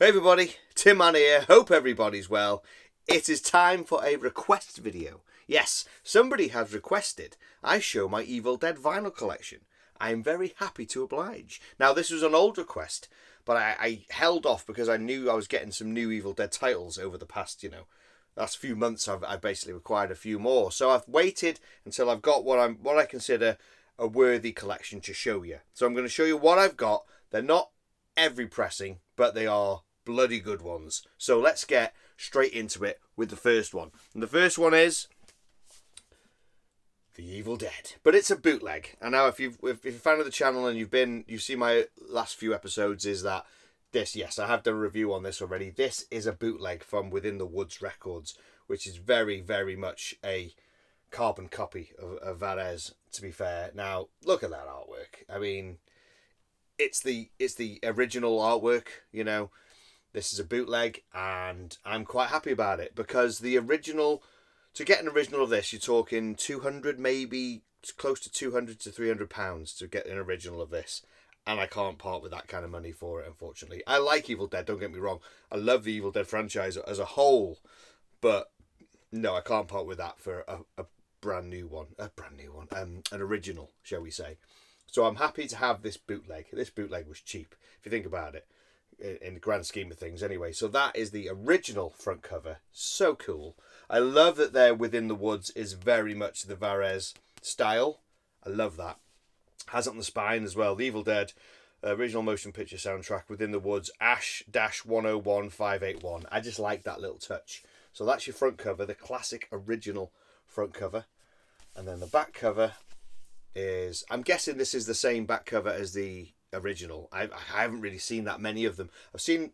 Hey everybody, Tim Man here, hope everybody's well. It is time for a request video. Yes, somebody has requested I show my Evil Dead vinyl collection. I am very happy to oblige. Now this was an old request, but I held off because I knew I was getting some new Evil Dead titles over the past, last few months. I've basically required a few more. So I've waited until I've got what I consider a worthy collection to show you. So I'm going to show you what I've got. They're not every pressing, but they are bloody good ones. So let's get straight into it with the first one. And the first one is The Evil Dead, but it's a bootleg. And now if you're a fan of the channel and you've seen my last few episodes, is that this, yes, I have done a review on this already. This is a bootleg from Within the Woods Records, which is very, very much a carbon copy of Varese, to be fair. Now look at that artwork. I mean, it's the original artwork, This is a bootleg, and I'm quite happy about it because the original, to get an original of this, you're talking 200, maybe close to 200 to 300 pounds to get an original of this, and I can't part with that kind of money for it, unfortunately. I like Evil Dead, don't get me wrong. I love the Evil Dead franchise as a whole, but no, I can't part with that for a brand new one, an original, shall we say. So I'm happy to have this bootleg. This bootleg was cheap, if you think about it, in the grand scheme of things anyway. So that is the original front cover. So cool. I love that their Within the Woods is very much the Varese style. I love that. Has it on the spine as well. The Evil Dead original motion picture soundtrack, Within the Woods, Ash-101581. I just like that little touch. So that's your front cover, the classic original front cover. And then the back cover is, I'm guessing this is the same back cover as the original. I haven't really seen that many of them. I've seen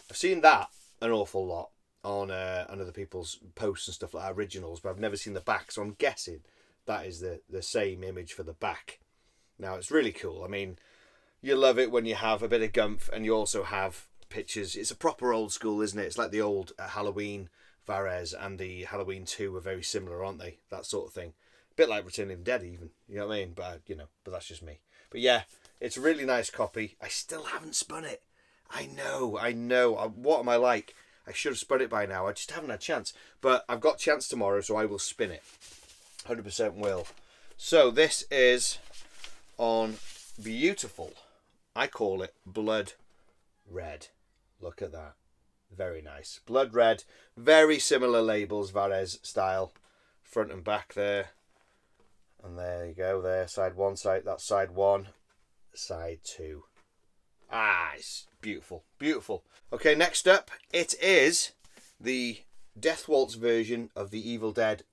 that an awful lot on other people's posts and stuff like that, originals, but I've never seen the back, so I'm guessing that is the same image for the back. Now it's really cool. I mean, you love it when you have a bit of gumph and you also have pictures. It's a proper old school, isn't it? It's like the old Halloween Varese and the Halloween 2 are very similar, aren't they? That sort of thing. A bit like Return of the Dead even, you know what I mean? But but that's just me. But yeah, it's a really nice copy. I still haven't spun it. I know. What am I like? I should have spun it by now. I just haven't had a chance. But I've got a chance tomorrow, so I will spin it. 100% will. So this is on beautiful, I call it blood red. Look at that. Very nice. Blood red. Very similar labels, Varese style. Front and back there. And there you go, there, that's side one, side two. It's beautiful, beautiful. Okay, next up, it is the Death Waltz version of the Evil Dead,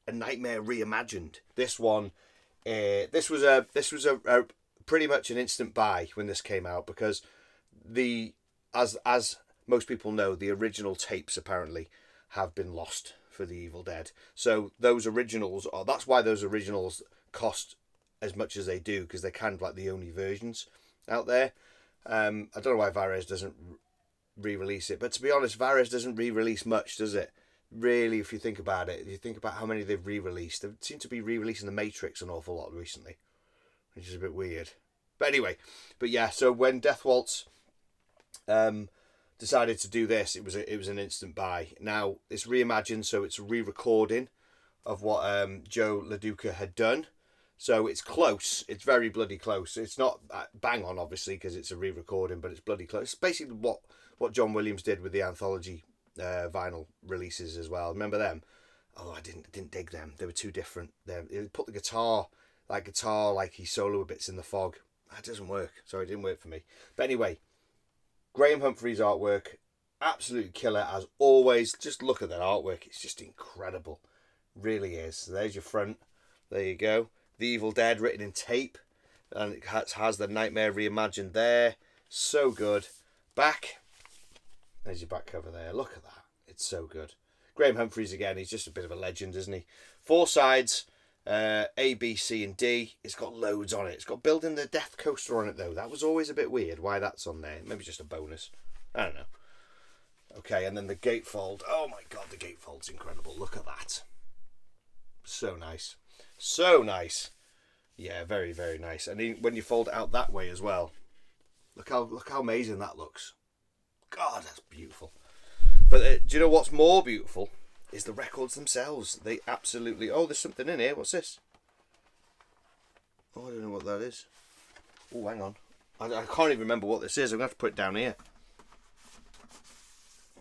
A Nightmare Reimagined. This one, this was a pretty much an instant buy when this came out, because as most people know, the original tapes apparently have been lost for the Evil Dead. So those originals, that's why those originals cost as much as they do, because they're kind of like the only versions out there. I don't know why Varese doesn't re-release it, but to be honest, Varese doesn't re-release much, does it? Really, if you think about it, you think about how many they've re-released. They seem to be re-releasing The Matrix an awful lot recently, which is a bit weird. But anyway, yeah, so when Death Waltz decided to do this, it was an instant buy. Now it's reimagined, so it's a re-recording of what Joe LaDuca had done. So it's close. It's very bloody close. It's not bang on, obviously, because it's a re-recording, but it's bloody close. It's basically what John Williams did with the anthology vinyl releases as well. Remember them? Oh, I didn't dig them. They were too different. They put the guitar like he solo bits in the fog. That doesn't work. Sorry, it didn't work for me. But anyway, Graham Humphrey's artwork, absolutely killer as always. Just look at that artwork. It's just incredible. Really is. So there's your front. There you go. The Evil Dead written in tape. And it has the Nightmare Reimagined there. So good. Back. There's your back cover there. Look at that. It's so good. Graham Humphreys again. He's just a bit of a legend, isn't he? 4 sides. A, B, C and D. It's got loads on it. It's got Building the Death coaster on it though. That was always a bit weird why that's on there. Maybe just a bonus. I don't know. Okay, and then the gatefold. Oh my god, the gatefold's incredible. Look at that. So nice. So nice. Yeah, very, very nice. And when you fold it out that way as well, look how amazing that looks. God, that's beautiful. But do you know what's more beautiful? Is the records themselves. They absolutely... Oh, there's something in here. What's this? Oh, I don't know what that is. Oh, hang on. I can't even remember what this is. I'm going to have to put it down here.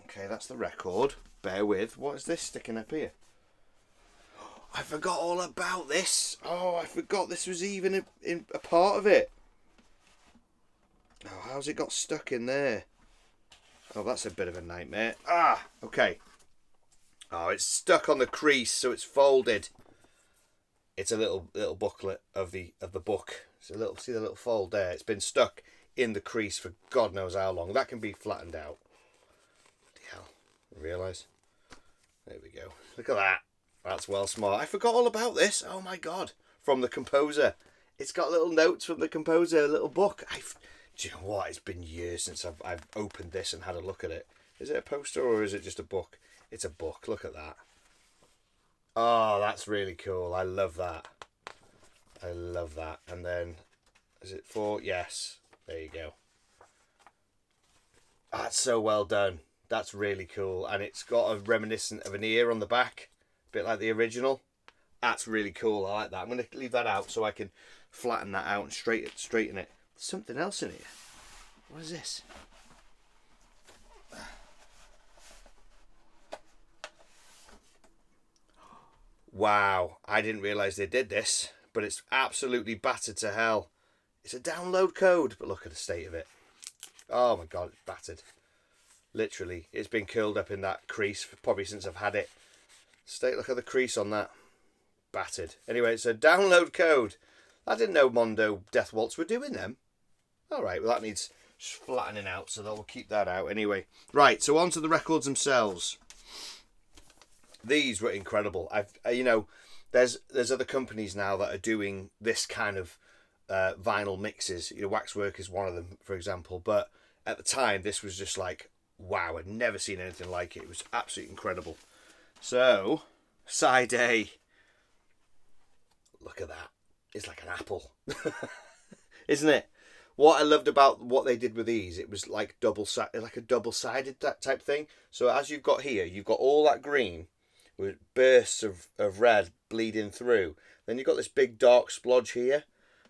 Okay, that's the record. Bear with. What is this sticking up here? I forgot all about this. Oh, I forgot this was even a part of it. Oh, how's it got stuck in there? Oh, that's a bit of a nightmare. Ah, okay. Oh, it's stuck on the crease, so it's folded. It's a little booklet of the book. It's a little, see the little fold there. It's been stuck in the crease for God knows how long. That can be flattened out. Bloody hell! I realise. There we go. Look at that. That's well smart. I forgot all about this. Oh my God! From the composer. It's got little notes from the composer. A little book. Do you know what? It's been years since I've opened this and had a look at it. Is it a poster or is it just a book? It's a book. Look at that. Oh, that's really cool. I love that. I love that. And then, is it 4? Yes. There you go. That's so well done. That's really cool. And it's got a reminiscent of an ear on the back. A bit like the original. That's really cool. I like that. I'm going to leave that out so I can flatten that out and straighten it. There's something else in here. What is this? Wow, I didn't realise they did this, but it's absolutely battered to hell. It's a download code, but look at the state of it. Oh my God, it's battered. Literally, it's been curled up in that crease probably since I've had it. Look at the crease on that. Battered. Anyway, it's a download code. I didn't know Mondo Death Waltz were doing them. Alright, well that needs flattening out, so we'll keep that out anyway. Right, so on to the records themselves. These were incredible. You know, there's other companies now that are doing this kind of vinyl mixes. You know, Waxwork is one of them, for example. But at the time, this was just like, wow, I'd never seen anything like it. It was absolutely incredible. So, side A. Look at that. It's like an apple. Isn't it? What I loved about what they did with these, it was like a double-sided type thing. So as you've got here, you've got all that green with bursts of red bleeding through. Then you've got this big dark splodge here,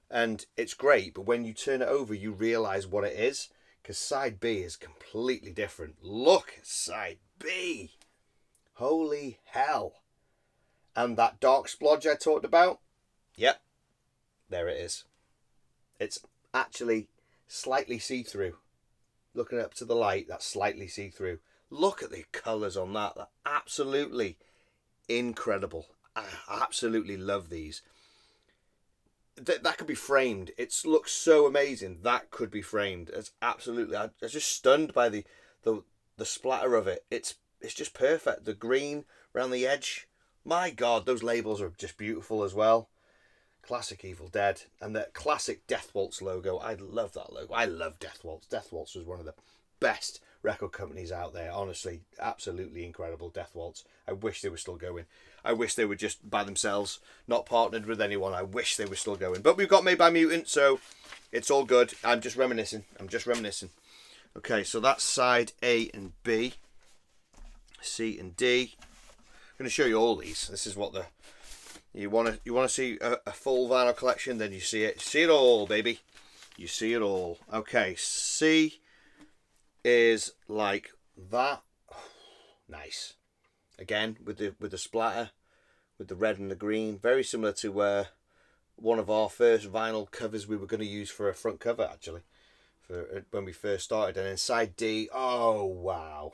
and it's great, but when you turn it over you realise what it is, because side B is completely different. Look at side B! Holy hell! And that dark splodge I talked about, yep, there it is. It's actually slightly see-through. Looking up to the light, that's slightly see-through. Look at the colours on that. They're absolutely incredible. I absolutely love these. That could be framed. It looks so amazing. That could be framed. It's absolutely. I was just stunned by the splatter of it. It's just perfect. The green around the edge. My God, those labels are just beautiful as well. Classic Evil Dead and the classic Death Waltz logo. I love that logo. I love Death Waltz. Death Waltz was one of the best record companies out there. Honestly, absolutely incredible. Death Waltz. I wish they were still going. I wish they were just by themselves, not partnered with anyone. I wish they were still going. But we've got Made by Mutant, so it's all good. I'm just reminiscing. Okay, so that's side A and B. C and D. I'm going to show you all these. This is what the... You want to see a full vinyl collection, then you see it. See it all, baby. You see it all. Okay, C is like that. Oh, nice. Again, with the splatter, with the red and the green. Very similar to one of our first vinyl covers we were going to use for a front cover, actually. For when we first started. And then side D, oh, wow.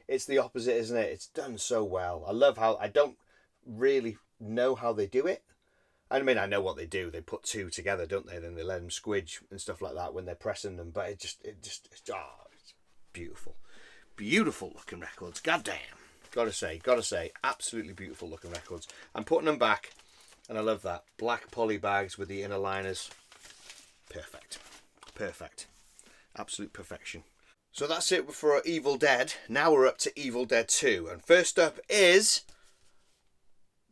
It's the opposite, isn't it? It's done so well. I love how... I don't really... know how they do it. I mean, I know what they do. They put two together, don't they? Then they let them squidge and stuff like that when they're pressing them. But it's beautiful, beautiful looking records. Goddamn, gotta say, absolutely beautiful looking records. I'm putting them back, and I love that black poly bags with the inner liners. Perfect, absolute perfection. So that's it for Evil Dead. Now we're up to Evil Dead 2, and first up is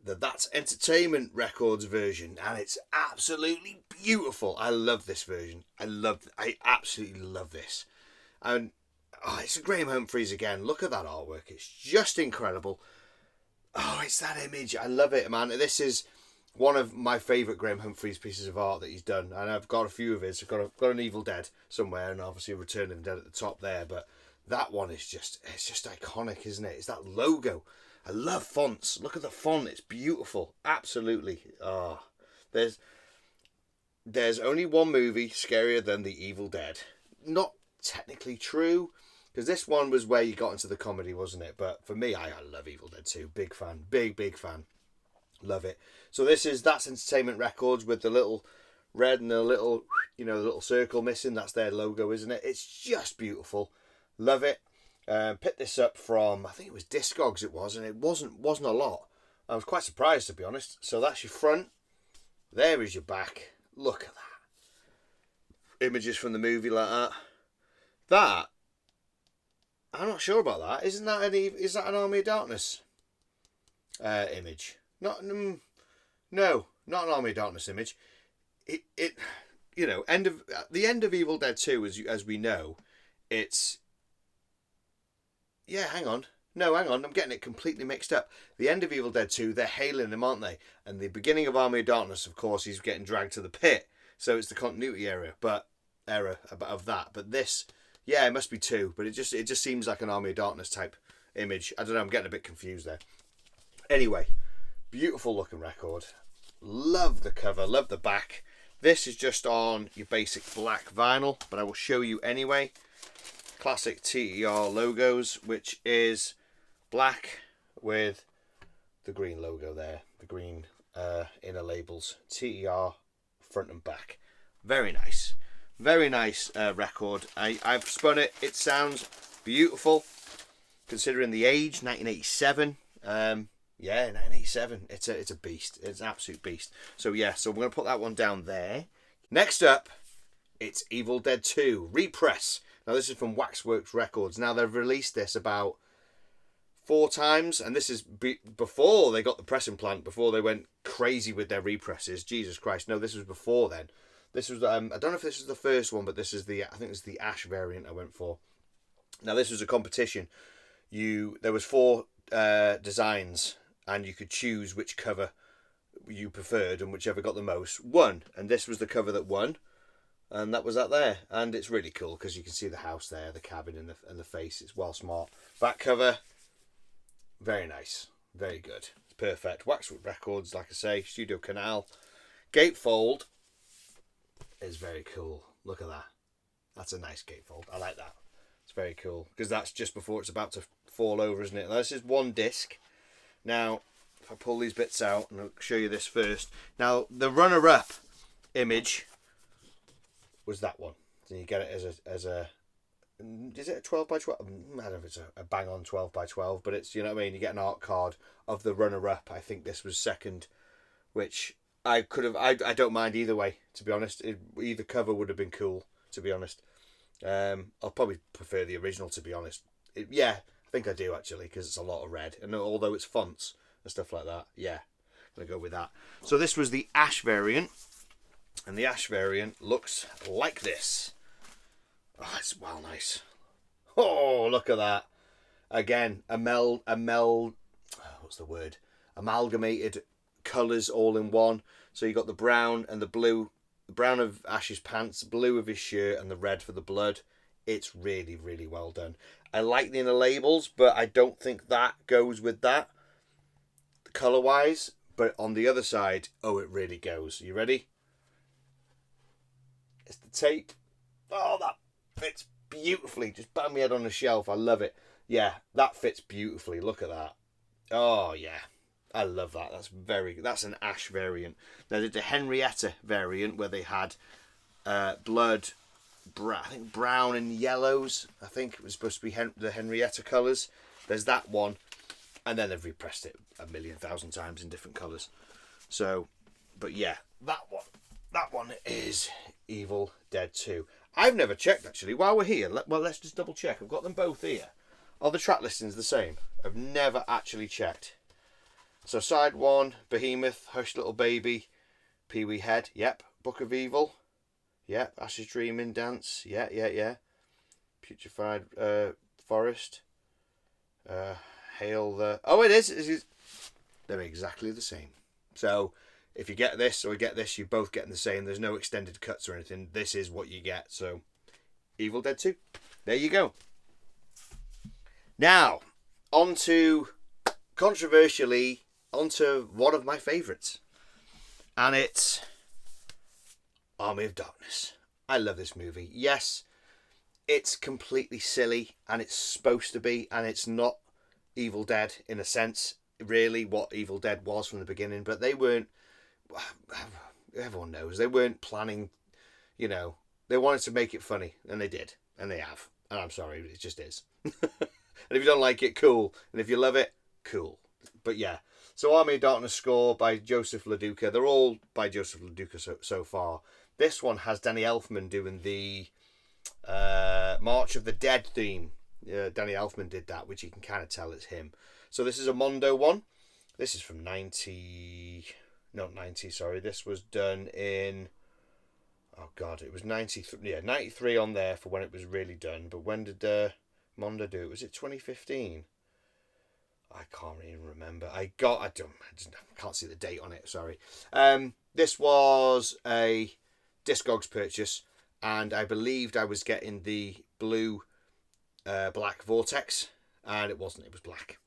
the That's Entertainment Records version, and it's absolutely beautiful. I love this version. I absolutely love this. And Oh, it's Graham Humphreys again. Look at that artwork. It's just incredible. Oh, it's that image. I love it, man. This is one of my favourite Graham Humphreys pieces of art that he's done. And I've got a few of his. I've got an Evil Dead somewhere, and obviously a Return of the Dead at the top there. But that one is just iconic, isn't it? It's that logo. I love fonts. Look at the font. It's beautiful. Absolutely. Oh, there's only one movie scarier than The Evil Dead. Not technically true, because this one was where you got into the comedy, wasn't it? But for me, I love Evil Dead 2. Big fan. Big fan. Love it. So that's Entertainment Records with the little red and the little, the little circle missing. That's their logo, isn't it? It's just beautiful. Love it. Picked this up from, I think it was Discogs it was, and it wasn't a lot. I was quite surprised, to be honest. So that's your front. There is your back. Look at that. Images from the movie like that. That, I'm not sure about that. Is that an Army of Darkness image? Not no, not an Army of Darkness image. The end of Evil Dead 2, as we know, it's. Yeah, hang on, I'm getting it completely mixed up. The end of Evil Dead 2, they're hailing him, aren't they? And the beginning of Army of Darkness, of course, he's getting dragged to the pit. So it's the continuity error of that. But this, yeah, it must be 2. But it just seems like an Army of Darkness type image. I don't know, I'm getting a bit confused there. Anyway, beautiful looking record. Love the cover, love the back. This is just on your basic black vinyl, but I will show you anyway. Classic TER logos, which is black with the green logo there, the green inner labels. TER front and back. Very nice record. I've spun it. It sounds beautiful considering the age. 1987. Yeah, 1987. It's a beast. It's an absolute beast. So yeah, so we're gonna put that one down there. Next up, it's Evil Dead 2 Repress. Now this is from Waxworks Records. Now they've released this about 4 times, and this is before they got the pressing plant, before they went crazy with their represses. Jesus Christ, no, this was before then. This was I don't know if this was the first one, but this is I think it's the ash variant I went for. Now this was a competition. There was 4 designs, and you could choose which cover you preferred, and whichever got the most won. And this was the cover that won. And that was that there, and it's really cool because you can see the house there, the cabin, and the face. It's well smart. Back cover, very nice, very good, it's perfect. Waxwork Records, like I say, Studio Canal. Gatefold is very cool. Look at that. That's a nice gatefold. I like that. It's very cool because that's just before it's about to fall over, isn't it? Now, this is one disc. Now, if I pull these bits out, and I'll show you this first. Now, the runner-up image was that one. So you get it as a is it a 12 by 12? I don't know if it's a bang on 12 by 12, but it's, you know what I mean, you get an art card of the runner up. I think this was second, which I don't mind either way, to be honest. Either cover would have been cool, to be honest. I'll probably prefer the original, to be honest. Yeah, I think I do actually, because it's a lot of red, and although it's fonts and stuff like that, yeah, I'm gonna go with that. So this was the ash variant. And the ash variant looks like this. Oh, it's well nice. Oh, look at that. Again, what's the word? Amalgamated colours all in one. So you got the brown and the blue. The brown of Ash's pants, blue of his shirt, and the red for the blood. It's really, really well done. I like the inner labels, but I don't think that goes with that colour-wise. But on the other side, oh, it really goes. You ready? It's the tape. Oh, that fits beautifully. Just bang my head on the shelf. I love it. Yeah, that fits beautifully. Look at that. Oh, yeah. I love that. That's an ash variant. Now, there's the Henrietta variant where they had blood, I think brown and yellows. I think it was supposed to be the Henrietta colours. There's that one. And then they've repressed it 1,000,000 times in different colours. So, but yeah, that one is Evil Dead 2. I've never checked, actually. While we're here, let's just double check. I've got them both here. Are the track listings the same? I've never actually checked. So side 1, Behemoth, Hush Little Baby, Pee Wee Head, yep. Book of Evil, yep. Ash's Dreaming Dance, yeah. Putrefied Forest. Hail the... Oh, it is. They're exactly the same. So if you get this or get this, you're both getting the same. There's no extended cuts or anything. This is what you get. So Evil Dead 2. There you go. Now, controversially, onto one of my favourites. And it's Army of Darkness. I love this movie. Yes, it's completely silly, and it's supposed to be, and it's not Evil Dead in a sense, really, what Evil Dead was from the beginning, but they weren't, everyone knows, they weren't planning, you know, they wanted to make it funny, and they did, and they have, and I'm sorry, it just is. And if you don't like it, cool, and if you love it, cool. But yeah, so Army of Darkness score by Joseph LaDuca, they're all by Joseph LaDuca so far. This one has Danny Elfman doing the March of the Dead theme. Danny Elfman did that, which you can kind of tell it's him. So this is a Mondo one. This is from 90... Not 90, sorry. This was done in... Oh, God. It was 93. Yeah, 93 on there for when it was really done. But when did Mondo do it? Was it 2015? I can't even remember. I can't see the date on it, sorry. This was a Discogs purchase, and I believed I was getting the blue black Vortex, and it wasn't. It was black.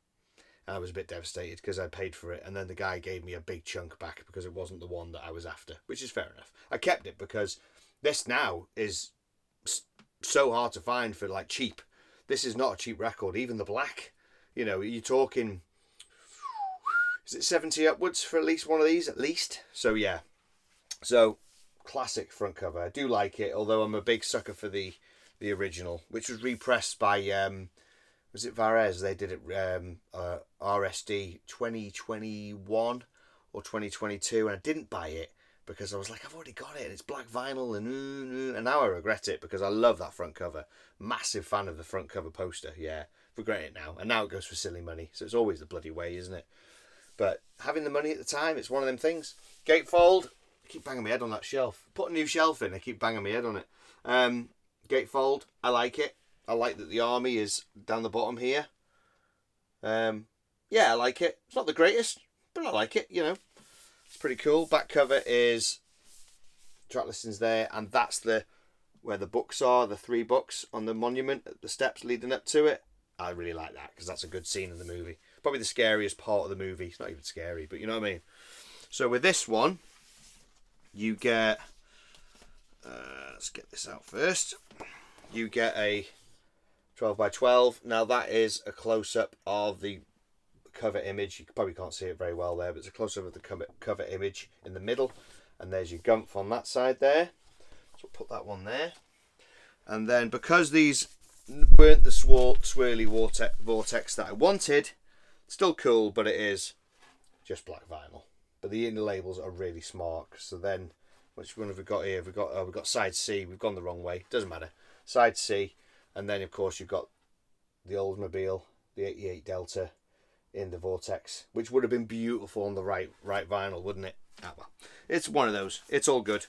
And I was a bit devastated because I paid for it, and then the guy gave me a big chunk back because it wasn't the one that I was after, which is fair enough. I kept it because this now is so hard to find for like cheap. This is not a cheap record, even the black. You know, you're talking, is it 70 upwards for at least one of these, at least? So yeah, so classic front cover. I do like it, although I'm a big sucker for the original, which was repressed by was it Varese? They did it RSD 2021 or 2022, and I didn't buy it because I was like, I've already got it and it's black vinyl, and now I regret it because I love that front cover. Massive fan of the front cover poster. Yeah, regret it now, and now it goes for silly money, so it's always the bloody way, isn't it? But having the money at the time, it's one of them things. Gatefold, I keep banging my head on that shelf. Put a new shelf in, I keep banging my head on it. Gatefold, I like it. I like that the army is down the bottom here. Yeah, I like it. It's not the greatest, but I like it, you know. It's pretty cool. Back cover is track listings there, and that's where the books are, the 3 books on the monument, the steps leading up to it. I really like that because that's a good scene in the movie. Probably the scariest part of the movie. It's not even scary, but you know what I mean. So with this one, you get... let's get this out first. You get a 12 by 12. Now that is a close-up of the cover image. You probably can't see it very well there, but it's a close-up of the cover image in the middle. And there's your gumph on that side there. So we'll put that one there. And then because these weren't the swirly vortex that I wanted, still cool, but it is just black vinyl. But the inner labels are really smart. So then, which one have we got here? We've got side C. We've gone the wrong way. Doesn't matter. Side C, and then of course you've got the Oldsmobile, the 88 Delta in the Vortex, which would have been beautiful on the right vinyl, wouldn't it? Ah, well, it's one of those. It's all good.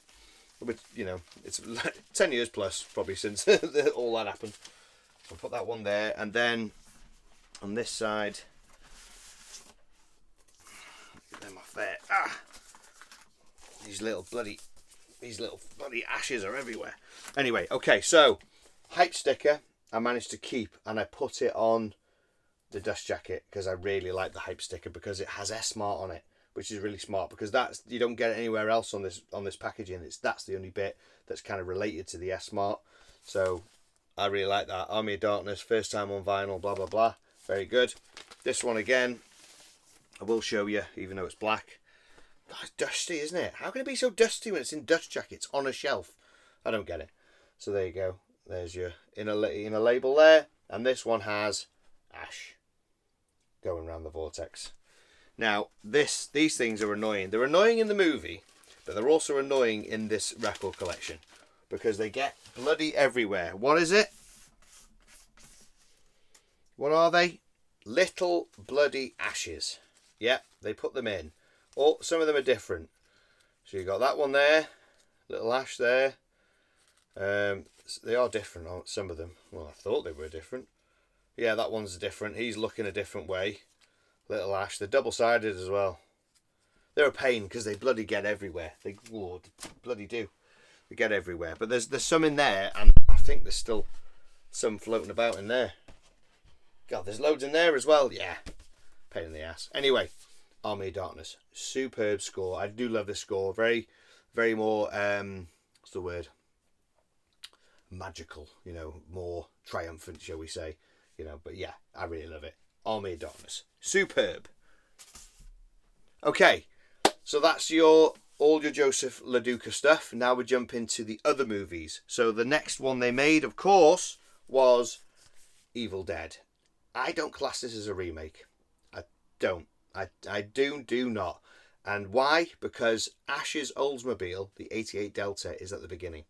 But you know, it's 10 years plus probably since all that happened. So I'll put that one there, and then on this side, get them off there. These little bloody ashes are everywhere. Anyway, okay, so hype sticker I managed to keep, and I put it on the dust jacket because I really like the hype sticker because it has S-Smart on it, which is really smart because you don't get it anywhere else on this packaging. That's the only bit that's kind of related to the S-Smart. So I really like that. Army of Darkness, first time on vinyl, blah blah blah. Very good. This one again, I will show you, even though it's black. God, it's dusty, isn't it? How can it be so dusty when it's in dust jackets on a shelf? I don't get it. So there you go. There's your inner label there, and this one has ash going around the vortex. Now, these things are annoying. They're annoying in the movie, but they're also annoying in this record collection because they get bloody everywhere. What is it? What are they? Little bloody ashes. Yep, they put them in. Some of them are different. So you got that one there, little ash there, They are different, aren't some of them? Well, I thought they were different. Yeah, that one's different. He's looking a different way. Little Ash. They're double-sided as well. They're a pain because they bloody get everywhere. They bloody do. They get everywhere. But there's some in there, and I think there's still some floating about in there. God, there's loads in there as well. Yeah, pain in the ass. Anyway, Army of Darkness. Superb score. I do love this score. Very, very more, what's the word? Magical, you know, more triumphant, shall we say. You know, but yeah, I really love it. Army of Darkness. Superb. Okay, so that's all your Joseph LaDuca stuff. Now we jump into the other movies. So the next one they made, of course, was Evil Dead. I don't class this as a remake. I don't. I do not. And why? Because Ash's Oldsmobile, the 88 Delta, is at the beginning,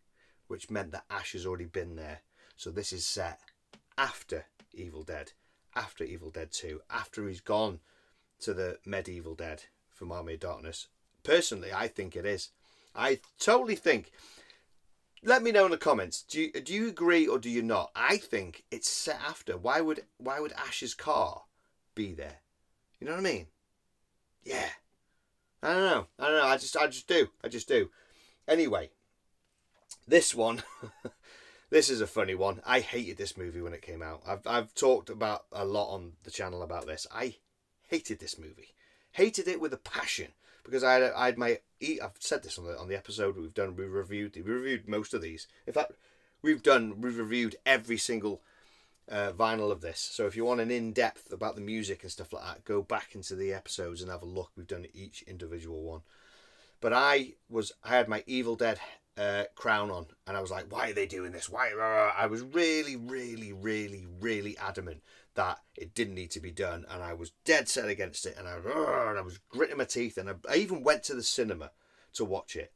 which meant that Ash has already been there. So this is set after Evil Dead, after Evil Dead 2, after he's gone to the medieval Dead from Army of Darkness. Personally, I think it is. I totally think. Let me know in the comments. Do you agree or do you not? I think it's set after. Why would Ash's car be there? You know what I mean? Yeah. I don't know. I just do. Anyway, this one. This is a funny one. I hated this movie when it came out. I've talked about a lot on the channel about this. I hated this movie. Hated it with a passion. Because I've said this on the episode we've done. We reviewed most of these. In fact, we've reviewed every single vinyl of this. So if you want an in-depth about the music and stuff like that, go back into the episodes and have a look. We've done each individual one. But I had my Evil Dead crown on, and I was like, why are they doing this? Why? I was really, really, really, really adamant that it didn't need to be done, and I was dead set against it, and I was gritting my teeth, and I even went to the cinema to watch it,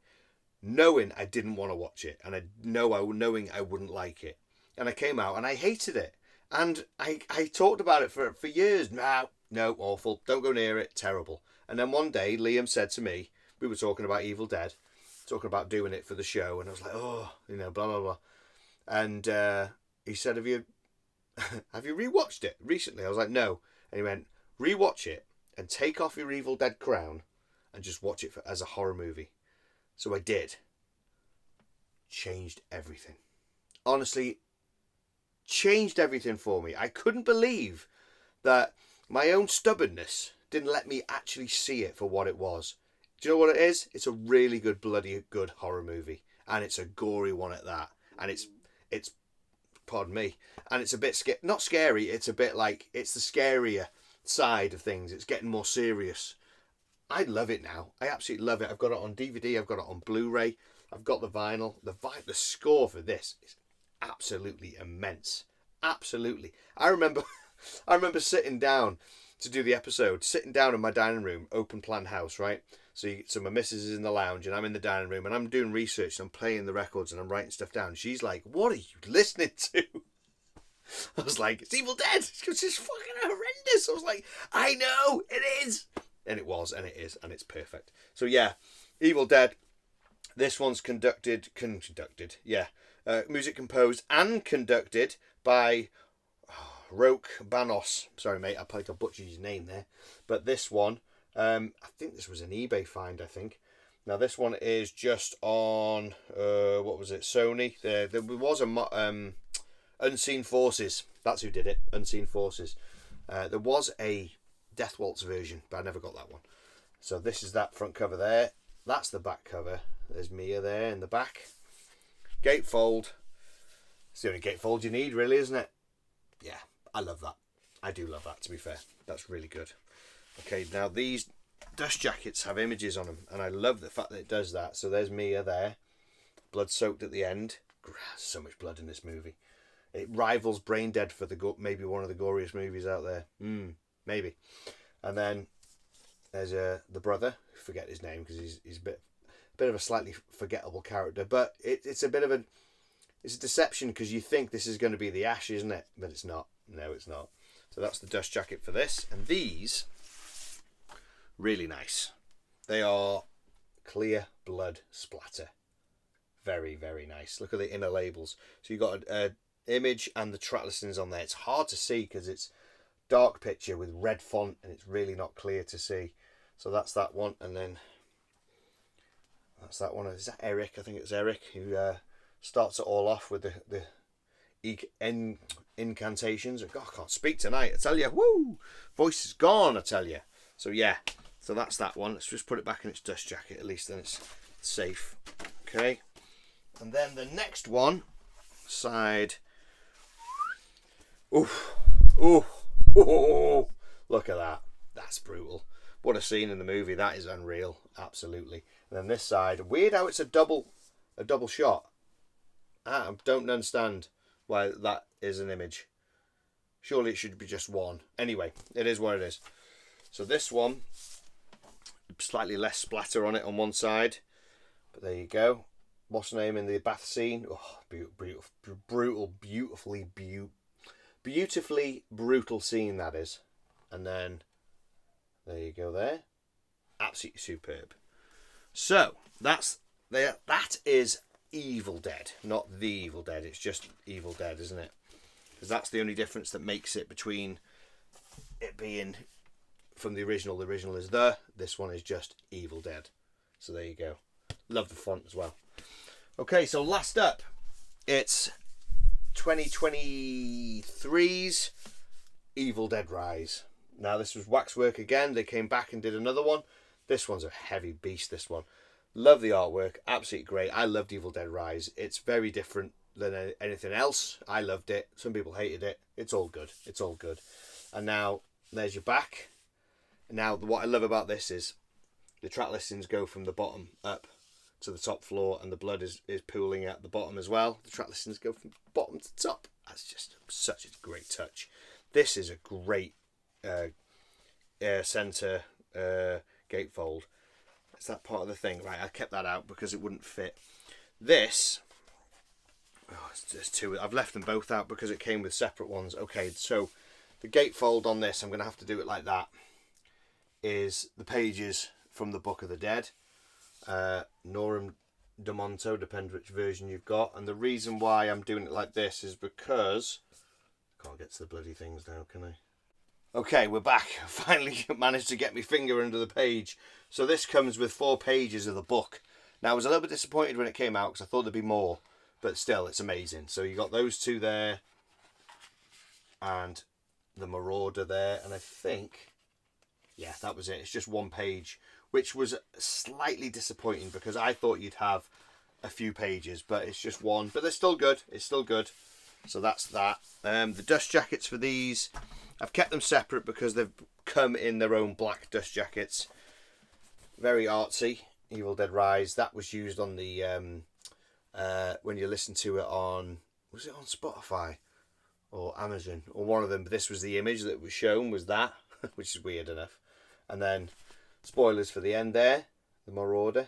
knowing I didn't want to watch it, and knowing I wouldn't like it, and I came out and I hated it, and I talked about it for years. No, awful, don't go near it, terrible. And then one day Liam said to me, we were talking about Evil Dead, talking about doing it for the show, and I was like, oh, you know, blah blah blah, and he said, have you rewatched it recently? I was like, no. And he went, rewatch it and take off your Evil Dead crown and just watch it as a horror movie. So I did. Changed everything. Honestly, changed everything for me. I couldn't believe that my own stubbornness didn't let me actually see it for what it was. Do you know what it is? It's a really good, bloody good horror movie. And it's a gory one at that. And it's pardon me, and it's a bit not scary, it's a bit like, it's the scarier side of things. It's getting more serious. I love it now. I absolutely love it. I've got it on DVD, I've got it on Blu-ray, I've got the vinyl. The score for this is absolutely immense. Absolutely. I remember sitting down to do the episode, sitting down in my dining room, open plan house, right? So my missus is in the lounge and I'm in the dining room and I'm doing research and I'm playing the records and I'm writing stuff down. She's like, what are you listening to? I was like, it's Evil Dead. It's just fucking horrendous. I was like, I know, it is. And it was, and it is, and it's perfect. So yeah, Evil Dead. This one's music composed and conducted by Roque Banos. Sorry, mate, I probably butchered his name there. But this one, I think this was an eBay find, I think. Now, this one is just on, what was it, Sony. There was a Unseen Forces. That's who did it, Unseen Forces. There was a Death Waltz version, but I never got that one. So this is that front cover there. That's the back cover. There's Mia there in the back. Gatefold. It's the only gatefold you need, really, isn't it? Yeah, I love that. I do love that, to be fair. That's really good. Okay, now these dust jackets have images on them, and I love the fact that it does that. So there's Mia there, blood soaked at the end. So much blood in this movie. It rivals Brain Dead for maybe one of the goriest movies out there. Maybe. And then there's the brother. I forget his name because he's a bit of a slightly forgettable character, but it's a bit of it's a deception because you think this is going to be the Ash, isn't it? But it's not. No, it's not. So that's the dust jacket for this, and these. Really nice. They are clear blood splatter. Very, very nice. Look at the inner labels. So you've got a image and the track listings on there. It's hard to see because it's dark picture with red font and it's really not clear to see. So that's that one, and then that's that one. Is that Eric? I think it's Eric who starts it all off with the incantations. God, I can't speak tonight, I tell you. Woo! Voice is gone, I tell you. So yeah, so that's that one. Let's just put it back in its dust jacket, at least then it's safe. Okay, and then the next one, side. Oof, ooh, ooh, look at that. That's brutal. What a scene in the movie. That is unreal. Absolutely. And then this side, weird how it's a double shot. I don't understand why that is an image. Surely it should be just one. Anyway, it is what it is. So this one, slightly less splatter on it on one side. But there you go. What's the name in the bath scene? Oh, beautifully brutal scene that is. And then there you go there. Absolutely superb. So that is Evil Dead, not The Evil Dead. It's just Evil Dead, isn't it? Because that's the only difference that makes it between it being from the original. The original is this one is just Evil Dead. So there you go. Love the font as well. Okay, so last up, it's 2023's Evil Dead Rise. Now this was Waxwork again. They came back and did another one. This one's a heavy beast, this one. Love the artwork, absolutely great. I loved Evil Dead Rise. It's very different than anything else. I loved it. Some people hated it. It's all good. It's all good. And now there's your back. Now what I love about this is the track listings go from the bottom up to the top floor, and the blood is pooling at the bottom as well. The track listings go from bottom to top. That's just such a great touch. This is a great center gatefold. It's that part of the thing, right? I kept that out because it wouldn't fit. This, there's two. I've left them both out because it came with separate ones. Okay, so the gatefold on this, I'm going to have to do it like that, is the pages from the Book of the Dead. Norum Demonto, depends which version you've got. And the reason why I'm doing it like this is because I can't get to the bloody things now, can I? Okay, we're back. Finally managed to get my finger under the page. So this comes with 4 pages of the book. Now I was a little bit disappointed when it came out because I thought there'd be more, but still it's amazing. So you got those two there and the Marauder there, and I think, yeah, that was it. It's just 1 page, which was slightly disappointing because I thought you'd have a few pages, but it's just 1. But they're still good. It's still good. So that's that. The dust jackets for these, I've kept them separate because they've come in their own black dust jackets. Very artsy. Evil Dead Rise. That was used on the when you listen to it on, was it on Spotify or Amazon or one of them? But this was the image that was shown, was that, which is weird enough. And then spoilers for the end there, the Marauder.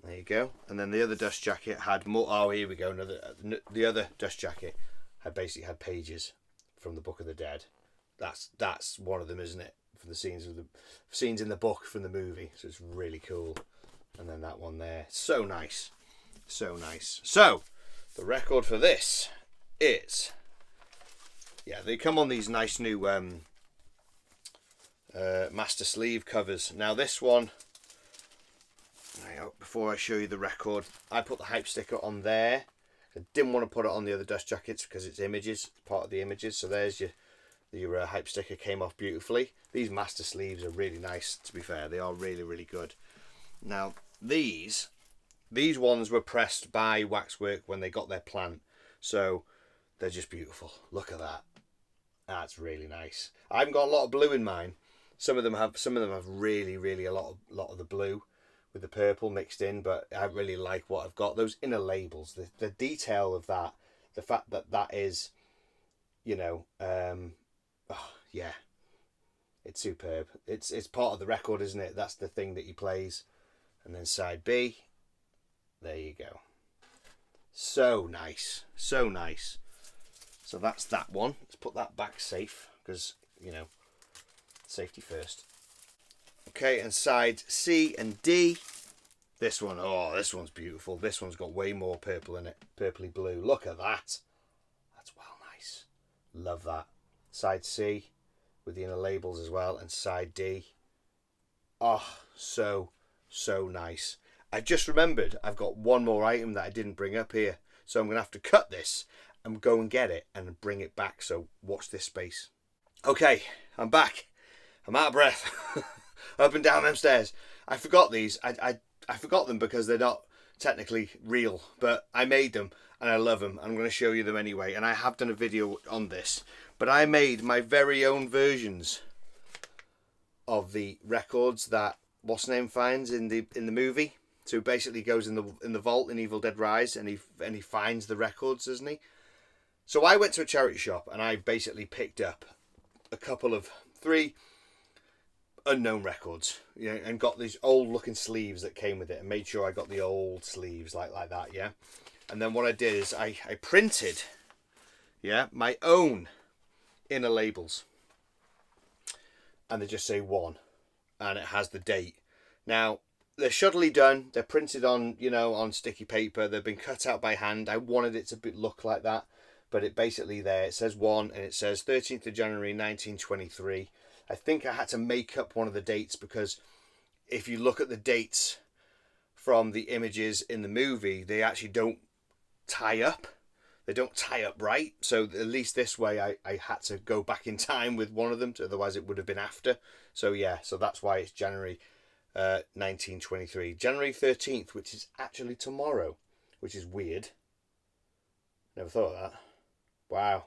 There you go. And then the other dust jacket had more. Oh, here we go. The other dust jacket had basically had pages from the Book of the Dead. That's one of them, isn't it? From the scenes in the book from the movie. So it's really cool. And then that one there. So nice. So nice. So the record for this is, yeah, they come on these nice new master sleeve covers. Now this one, before I show you the record, I put the hype sticker on there. I didn't want to put it on the other dust jackets because it's images, part of the images. So there's your hype sticker, came off beautifully. These master sleeves are really nice, to be fair. They are really, really good. Now these ones were pressed by Waxwork when they got their plant, so they're just beautiful. Look at that. That's really nice. I haven't got a lot of blue in mine. Some of them have really, really a lot of the blue with the purple mixed in, but I really like what I've got. Those inner labels, the detail of that, the fact that is, you know, yeah, it's superb. It's part of the record, isn't it? That's the thing that he plays. And then side B, there you go. So nice, so nice. So that's that one. Let's put that back safe because, you know, safety first. Okay, and side C and D, This one, oh, this one's beautiful. This one's got way more purple in it. Purpley blue. Look at that. That's well nice. Love that. Side C with the inner labels as well, and side D. Oh, so nice. I just remembered I've got one more item that I didn't bring up here. So I'm going to have to cut this and go and get it and bring it back. So watch this space. Okay, I'm back. I'm out of breath. Up and down them stairs. I forgot these. I forgot them because they're not technically real, but I made them and I love them. I'm going to show you them anyway. And I have done a video on this, but I made my very own versions of the records that what's name finds in the movie. So basically goes in the vault in Evil Dead Rise, and he finds the records, doesn't he? So I went to a charity shop and I basically picked up a couple of 3 unknown records, you know, and got these old looking sleeves that came with it, and made sure I got the old sleeves like that, yeah. And then what I did is I printed, yeah, my own inner labels, and they just say 1, and it has the date. Now they're shoddily done. They're printed on, you know, on sticky paper. They've been cut out by hand. I wanted it to look like that, but it basically it says 1, and it says 13th of January 1923. I think I had to make up one of the dates, because if you look at the dates from the images in the movie, they actually don't tie up. They don't tie up right. So at least this way I had to go back in time with one of them, otherwise it would have been after. So yeah, so that's why it's January 1923. January 13th, which is actually tomorrow, which is weird. Never thought of that. Wow.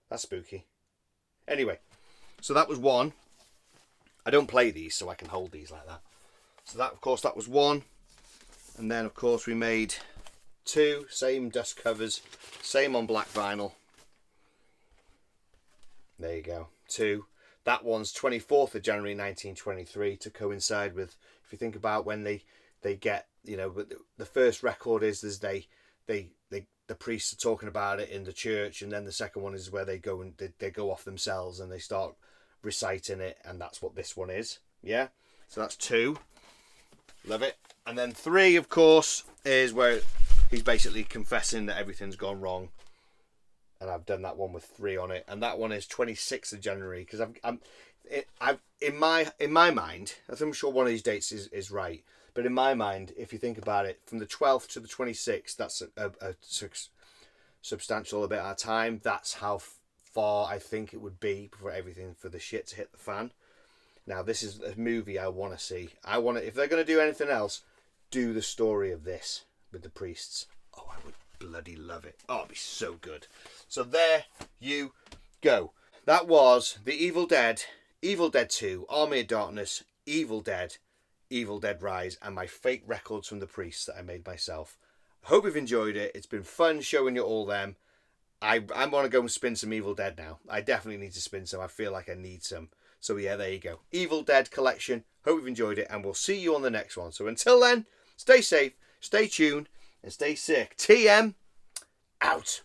That's spooky. Anyway, so that was 1. I don't play these, so I can hold these like that. So that, of course, that was 1. And then, of course, we made 2, same dust covers, same on black vinyl. There you go, 2. That one's 24th of January 1923, to coincide with, if you think about when they get, you know, the first record is the priests are talking about it in the church, and then the second one is where they go and they go off themselves and they start reciting it, and that's what this one is. Yeah, so that's 2. Love it. And then 3, of course, is where he's basically confessing that everything's gone wrong, and I've done that one with 3 on it, and that one is 26th of January, because I've in my mind, I'm sure one of these dates is right, but in my mind, if you think about it, from the 12th to the 26th, that's a substantial bit of time. That's how far I think it would be for everything, for the shit to hit the fan. Now, this is a movie I want to see. I want to, if they're going to do anything else, do the story of this with the priests. Oh, I would bloody love it. Oh, it'd be so good. So there you go. That was the Evil Dead 2, Army of Darkness, Evil Dead Rise, and my fake records from the priests that I made myself. I hope you've enjoyed it. It's been fun showing you all them. I want to go and spin some Evil Dead now. I definitely need to spin some. I feel like I need some. So yeah, there you go. Evil Dead collection. Hope you've enjoyed it, and we'll see you on the next one. So until then, stay safe, stay tuned, and stay sick. TM out.